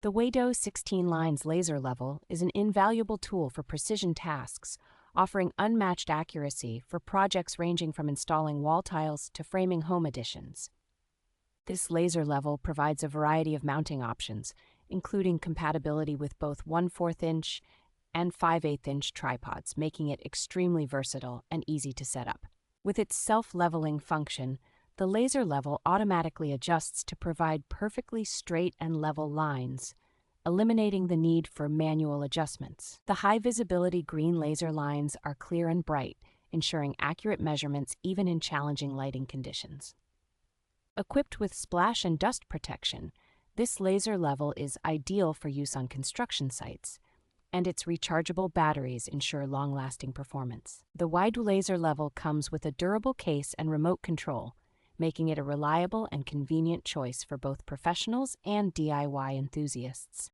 The Weiddw 16 lines laser level is an invaluable tool for precision tasks, offering unmatched accuracy for projects ranging from installing wall tiles to framing home additions. This laser level provides a variety of mounting options, including compatibility with both 1/4 inch and 5/8 inch tripods, making it extremely versatile and easy to set up. With its self-leveling function, the laser level automatically adjusts to provide perfectly straight and level lines, eliminating the need for manual adjustments. The high-visibility green laser lines are clear and bright, ensuring accurate measurements even in challenging lighting conditions. Equipped with splash and dust protection, this laser level is ideal for use on construction sites, and its rechargeable batteries ensure long-lasting performance. The Weiddw laser level comes with a durable case and remote control, making it a reliable and convenient choice for both professionals and DIY enthusiasts.